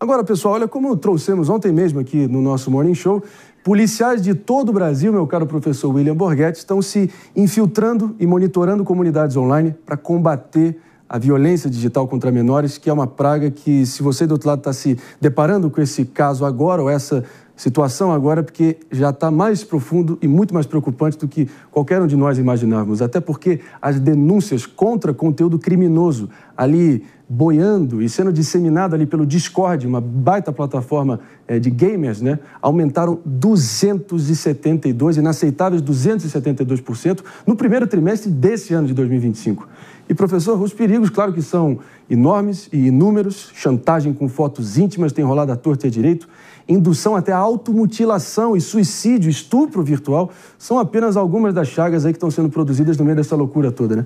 Agora, pessoal, olha como trouxemos ontem mesmo aqui no nosso Morning Show, policiais de todo o Brasil, meu caro professor William Borghetti, estão se infiltrando e monitorando comunidades online para combater a violência digital contra menores, que é uma praga que, se você do outro lado está se deparando com esse caso agora, ou essa situação agora, porque já está mais profundo e muito mais preocupante do que qualquer um de nós imaginávamos. Até porque as denúncias contra conteúdo criminoso ali boiando e sendo disseminado ali pelo Discord, uma baita plataforma de gamers, né, aumentaram 272, inaceitáveis 272% no primeiro trimestre desse ano de 2025. E, professor, os perigos, claro que são enormes e inúmeros, chantagem com fotos íntimas tem rolado à torta e à direito, indução até a automutilação e suicídio, estupro virtual, são apenas algumas das chagas aí que estão sendo produzidas no meio dessa loucura toda, né?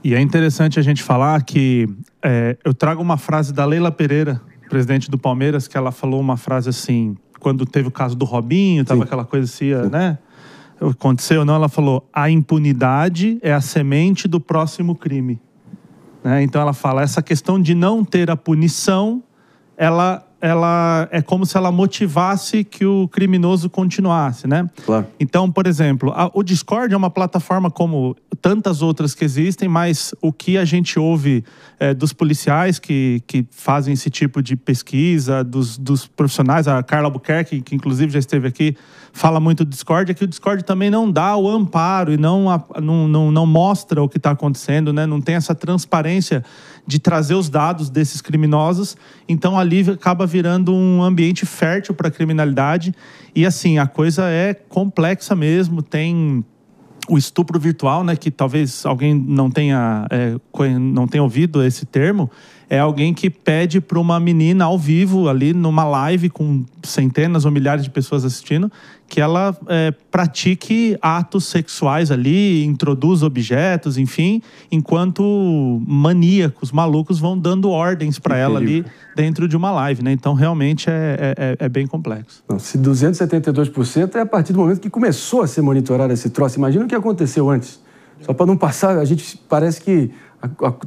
E é interessante a gente falar que eu trago uma frase da Leila Pereira, presidente do Palmeiras, que ela falou uma frase assim, quando teve o caso do Robinho, tava aquela coisa assim, né? Aconteceu ou não, ela falou, a impunidade é a semente do próximo crime. Né? Então ela fala, essa questão de não ter a punição, ela é como se ela motivasse que o criminoso continuasse, né? Claro. Então, por exemplo, o Discord é uma plataforma como tantas outras que existem, mas o que a gente ouve dos policiais que fazem esse tipo de pesquisa, dos profissionais, a Carla Albuquerque, que inclusive já esteve aqui, fala muito do Discord, é que o Discord também não dá o amparo e não mostra o que está acontecendo, né? Não tem essa transparência de trazer os dados desses criminosos, então ali acaba virando um ambiente fértil para a criminalidade. E assim, a coisa é complexa mesmo, tem o estupro virtual, né, que talvez alguém não tenha ouvido esse termo, é alguém que pede para uma menina ao vivo, ali numa live com centenas ou milhares de pessoas assistindo, que ela pratique atos sexuais ali, introduza objetos, enfim, enquanto maníacos, malucos vão dando ordens para ela ali dentro de uma live, né? Então, realmente é bem complexo. Não, se 272% é a partir do momento que começou a ser monitorado esse troço. Imagina o que aconteceu antes. Só para não passar, a gente parece que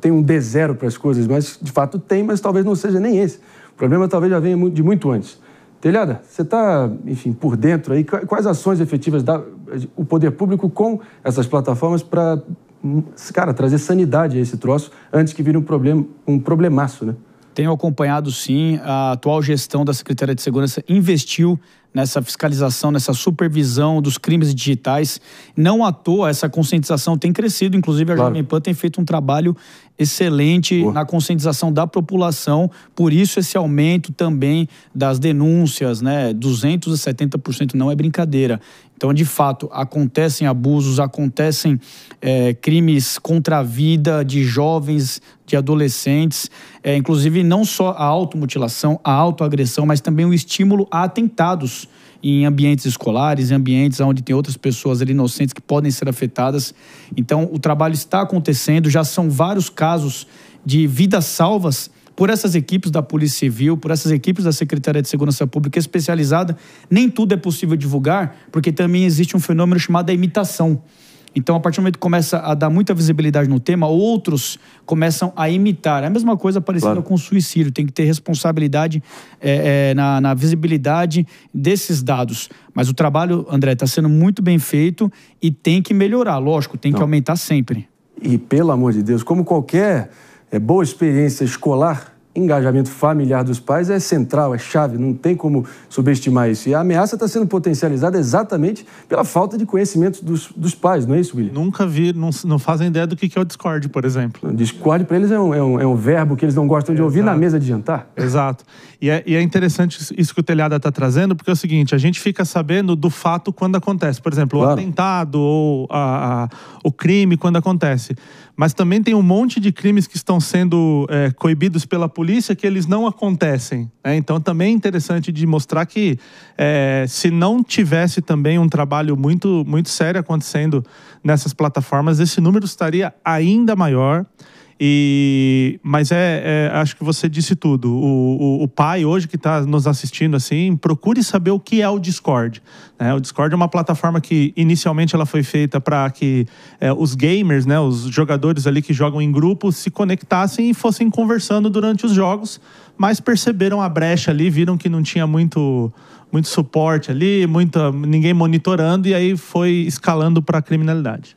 tem um D0 para as coisas, mas de fato tem, mas talvez não seja nem esse. O problema talvez já venha de muito antes. Telhada, você está, enfim, por dentro aí, quais ações efetivas dá o poder público com essas plataformas para, cara, trazer sanidade a esse troço antes que vire um problemaço, né? Tenho acompanhado, sim. A atual gestão da Secretaria de Segurança investiu nessa fiscalização, nessa supervisão dos crimes digitais. Não à toa, essa conscientização tem crescido. Inclusive, a Jovem Pan tem feito um trabalho excelente na conscientização da população. Por isso, esse aumento também das denúncias, né? 270% não é brincadeira. Então, de fato, acontecem abusos, acontecem crimes contra a vida de jovens, de adolescentes. Inclusive, não só a automutilação, a autoagressão, mas também o estímulo a atentados em ambientes escolares, em ambientes onde tem outras pessoas ali inocentes que podem ser afetadas. Então, o trabalho está acontecendo, já são vários casos de vidas salvas por essas equipes da Polícia Civil, por essas equipes da Secretaria de Segurança Pública especializada. Nem tudo é possível divulgar, porque também existe um fenômeno chamado a imitação. Então, a partir do momento que começa a dar muita visibilidade no tema, outros começam a imitar. É a mesma coisa parecida com o suicídio. Tem que ter responsabilidade na visibilidade desses dados. Mas o trabalho, André, está sendo muito bem feito e tem que melhorar. Lógico, tem que aumentar sempre. E, pelo amor de Deus, como qualquer boa experiência escolar, engajamento familiar dos pais é central, é chave, não tem como subestimar isso. E a ameaça está sendo potencializada exatamente pela falta de conhecimento dos pais, não é isso, William? Nunca vi, não fazem ideia do que é o Discord, por exemplo. O Discord, para eles, é um verbo que eles não gostam de ouvir na mesa de jantar. Exato. E é interessante isso que o Telhada está trazendo, porque é o seguinte, a gente fica sabendo do fato quando acontece. Por exemplo, o atentado ou o crime quando acontece. Mas também tem um monte de crimes que estão sendo coibidos pela polícia que eles não acontecem. Né? Então, também é interessante de mostrar que se não tivesse também um trabalho muito, muito sério acontecendo nessas plataformas, esse número estaria ainda maior. Mas acho que você disse tudo. O pai hoje que está nos assistindo assim, procure saber o que é o Discord. O Discord é uma plataforma que inicialmente ela foi feita para que os gamers, né, os jogadores ali que jogam em grupo, se conectassem e fossem conversando durante os jogos, mas perceberam a brecha ali, viram que não tinha muito suporte ali, ninguém monitorando, e aí foi escalando para a criminalidade.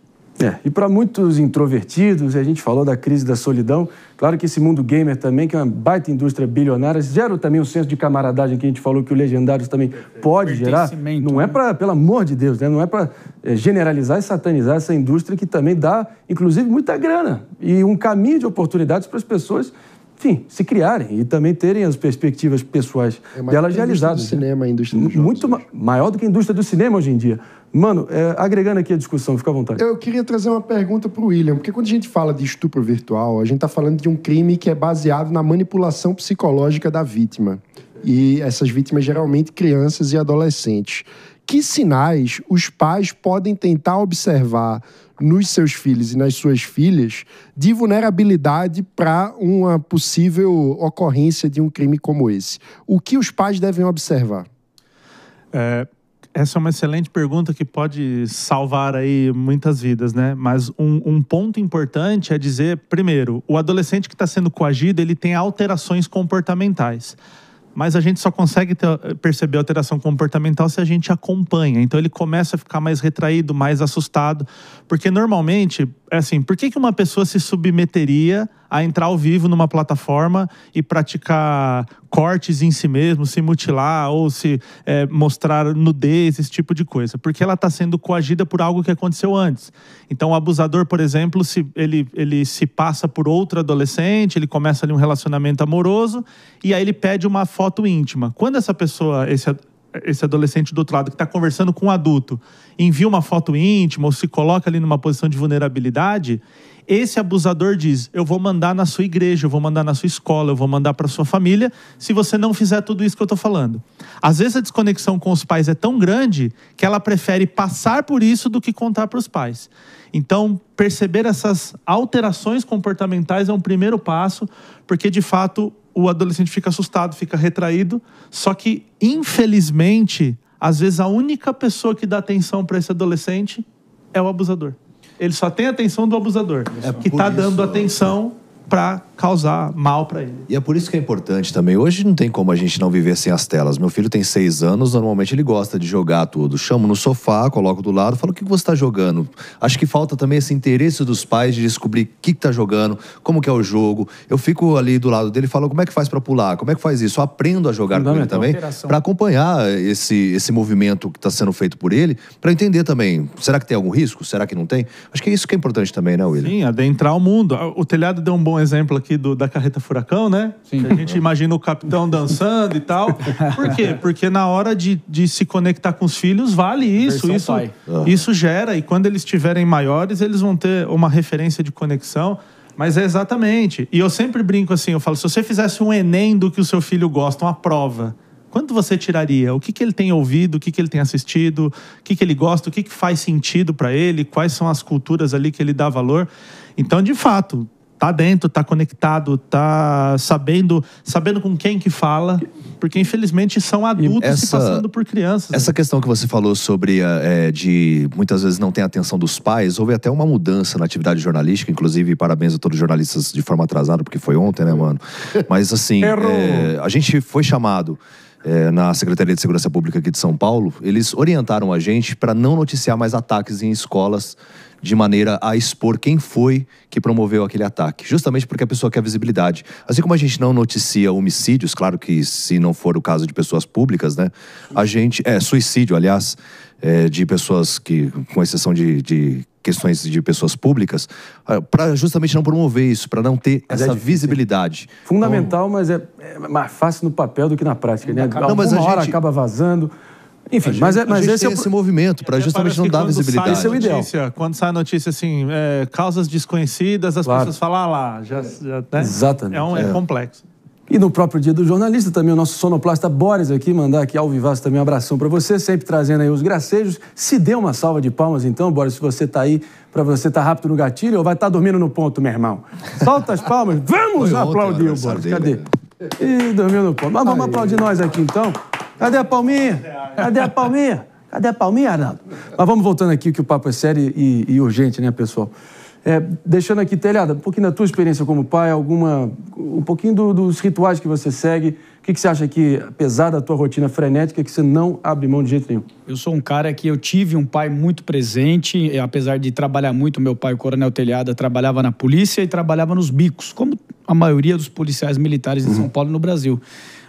E para muitos introvertidos, a gente falou da crise da solidão, claro que esse mundo gamer também, que é uma baita indústria bilionária, gera também o senso de camaradagem que a gente falou que o Legendários também pode gerar. Não é para, pelo amor de Deus, né? Não é para generalizar e satanizar essa indústria que também dá, inclusive, muita grana e um caminho de oportunidades para as pessoas, enfim, se criarem e também terem as perspectivas pessoais delas realizadas. Do cinema, a indústria dos jogos. Muito maior do que a indústria do cinema hoje em dia. Mano, agregando aqui a discussão, fica à vontade. Eu queria trazer uma pergunta para o William, porque quando a gente fala de estupro virtual, a gente está falando de um crime que é baseado na manipulação psicológica da vítima. E essas vítimas, geralmente, crianças e adolescentes. Que sinais os pais podem tentar observar nos seus filhos e nas suas filhas de vulnerabilidade para uma possível ocorrência de um crime como esse? O que os pais devem observar? Essa é uma excelente pergunta que pode salvar aí muitas vidas, né? Mas um ponto importante é dizer, primeiro, o adolescente que está sendo coagido, ele tem alterações comportamentais. Mas a gente só consegue perceber a alteração comportamental se a gente acompanha. Então ele começa a ficar mais retraído, mais assustado. Porque normalmente, por que uma pessoa se submeteria a entrar ao vivo numa plataforma e praticar cortes em si mesmo, se mutilar ou se mostrar nudez, esse tipo de coisa? Porque ela está sendo coagida por algo que aconteceu antes. Então o abusador, por exemplo, ele se passa por outro adolescente, ele começa ali um relacionamento amoroso e aí ele pede uma foto íntima. Quando essa pessoa, esse adolescente do outro lado que está conversando com um adulto, envia uma foto íntima ou se coloca ali numa posição de vulnerabilidade, esse abusador diz, eu vou mandar na sua igreja, eu vou mandar na sua escola, eu vou mandar para sua família, se você não fizer tudo isso que eu estou falando. Às vezes a desconexão com os pais é tão grande que ela prefere passar por isso do que contar para os pais. Então, perceber essas alterações comportamentais é um primeiro passo, porque de fato o adolescente fica assustado, fica retraído, só que, infelizmente, às vezes a única pessoa que dá atenção para esse adolescente é o abusador. Ele só tem a atenção do abusador, que está dando atenção para causar mal para ele. E é por isso que é importante também. Hoje não tem como a gente não viver sem as telas. Meu filho tem 6 anos, normalmente ele gosta de jogar tudo. Chamo no sofá, coloco do lado, falo, o que você está jogando? Acho que falta também esse interesse dos pais de descobrir o que está jogando, como que é o jogo. Eu fico ali do lado dele e falo, como é que faz para pular? Como é que faz isso? Eu aprendo a jogar com ele também, para acompanhar esse movimento que está sendo feito por ele, para entender também, será que tem algum risco? Será que não tem? Acho que é isso que é importante também, né, William? Sim, adentrar o mundo. O Telhado deu um bom exemplo aqui da carreta furacão, né? Sim. A gente imagina o capitão dançando e tal. Por quê? Porque na hora de se conectar com os filhos, vale isso. Isso gera, e quando eles estiverem maiores, eles vão ter uma referência de conexão. Mas é exatamente. E eu sempre brinco assim, eu falo, se você fizesse um Enem do que o seu filho gosta, uma prova, quanto você tiraria? O que ele tem ouvido, o que ele tem assistido, o que ele gosta, o que faz sentido para ele, quais são as culturas ali que ele dá valor. Então, de fato, tá dentro, tá conectado, tá sabendo com quem que fala, porque infelizmente são adultos se passando por crianças. Essa questão que você falou sobre de muitas vezes não ter a atenção dos pais, houve até uma mudança na atividade jornalística, inclusive parabéns a todos os jornalistas de forma atrasada, porque foi ontem, né, mano? Mas assim, a gente foi chamado na Secretaria de Segurança Pública aqui de São Paulo, eles orientaram a gente para não noticiar mais ataques em escolas de maneira a expor quem foi que promoveu aquele ataque. Justamente porque a pessoa quer visibilidade. Assim como a gente não noticia homicídios, claro que se não for o caso de pessoas públicas, né? A gente... suicídio, aliás, de pessoas que, com exceção de questões de pessoas públicas, para justamente não promover isso, para não ter essa visibilidade. Fundamental, mas é mais fácil no papel do que na prática, né? Não, mas uma hora acaba vazando. Enfim, mas esse é esse movimento para justamente não dar visibilidade. Esse é o ideal. Quando sai a notícia assim, causas desconhecidas, as pessoas falam, já né? Exatamente. É complexo. E no próprio dia do jornalista também, o nosso sonoplasta Boris aqui, mandar aqui ao vivaço também um abração para você, sempre trazendo aí os gracejos. Se dê uma salva de palmas então, Boris, se você tá aí, para você estar rápido no gatilho ou vai estar dormindo no ponto, meu irmão? Solta as palmas, vamos aplaudir o Boris, cadê? Ih, dormiu no ponto. Mas vamos aplaudir nós aqui então. Cadê a palminha? Cadê a palminha? Cadê a palminha, Arnaldo? Mas vamos voltando aqui, que o papo é sério e urgente, né, pessoal? Deixando aqui, Telhada, um pouquinho da tua experiência como pai, um pouquinho dos rituais que você segue. O que você acha que, apesar da tua rotina frenética, que você não abre mão de jeito nenhum? Eu sou um cara que eu tive um pai muito presente, apesar de trabalhar muito. Meu pai, o Coronel Telhada, trabalhava na polícia e trabalhava nos bicos, como a maioria dos policiais militares de São Paulo e no Brasil.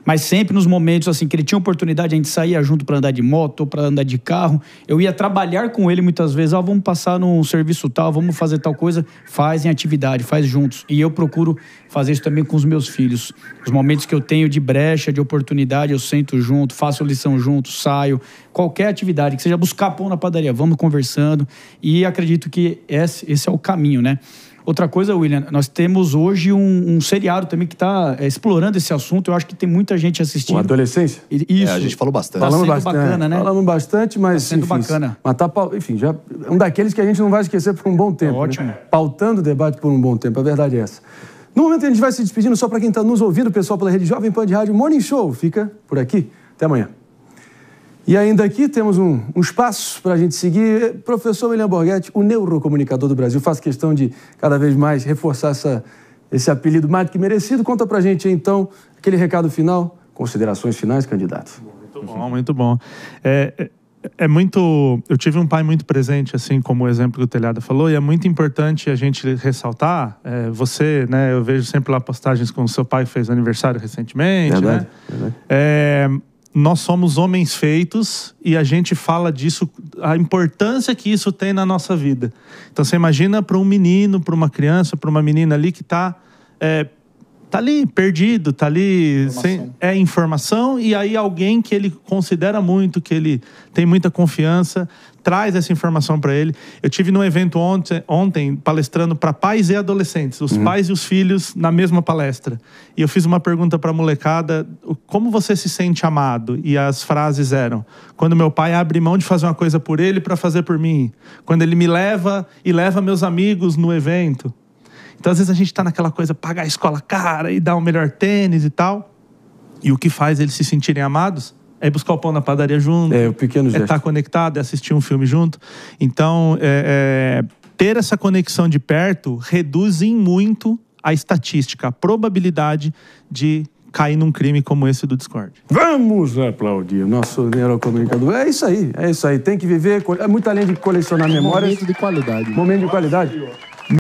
Mas sempre nos momentos assim que ele tinha oportunidade, a gente saía junto para andar de moto ou para andar de carro. Eu ia trabalhar com ele muitas vezes. Vamos passar num serviço tal, vamos fazer tal coisa. Faz em atividade, faz juntos. E eu procuro fazer isso também com os meus filhos. Os momentos que eu tenho de brecha, de oportunidade, eu sento junto, faço lição junto, saio. Qualquer atividade, que seja buscar pão na padaria, vamos conversando. E acredito que esse é o caminho, né? Outra coisa, William, nós temos hoje um seriado também que está explorando esse assunto. Eu acho que tem muita gente assistindo. Com adolescência? Isso. A gente falou bastante. Falamos bastante, bacana, né? Falamos bastante, mas... Tá sendo bacana. Mas tá, enfim, já é um daqueles que a gente não vai esquecer por um bom tempo. Ótimo. Né? Pautando o debate por um bom tempo, a verdade é essa. No momento a gente vai se despedindo, só para quem está nos ouvindo, pessoal, pela Rede Jovem Pan de Rádio Morning Show. Fica por aqui. Até amanhã. E ainda aqui temos um espaço para a gente seguir. Professor William Borghetti, o neurocomunicador do Brasil. Faço questão de cada vez mais reforçar esse apelido mais do que merecido. Conta para a gente, então, aquele recado final, considerações finais, candidato. Muito bom, muito bom. Eu tive um pai muito presente, assim como o exemplo que o Telhada falou, e é muito importante a gente ressaltar. Você, né, eu vejo sempre lá postagens com o seu pai que fez aniversário recentemente, verdade, né? Verdade. Nós somos homens feitos e a gente fala disso, a importância que isso tem na nossa vida. Então você imagina para um menino, para uma criança, para uma menina ali que tá ali perdido, tá ali sem informação, e aí alguém que ele considera muito, que ele tem muita confiança, traz essa informação para ele. Eu tive num evento ontem palestrando para pais e adolescentes, os pais e os filhos na mesma palestra. E eu fiz uma pergunta para a molecada: como você se sente amado? E as frases eram: quando meu pai abre mão de fazer uma coisa por ele para fazer por mim. Quando ele me leva e leva meus amigos no evento. Então, às vezes, a gente está naquela coisa, pagar a escola cara e dar o melhor tênis e tal. E o que faz eles se sentirem amados é buscar o pão na padaria junto. O pequeno gesto. É estar conectado, é assistir um filme junto. Então, ter essa conexão de perto reduz em muito a estatística, a probabilidade de cair num crime como esse do Discord. Vamos aplaudir o nosso neurocomunicador. É isso aí. Tem que viver, muito além de colecionar memórias. Momento de qualidade. Momento de qualidade.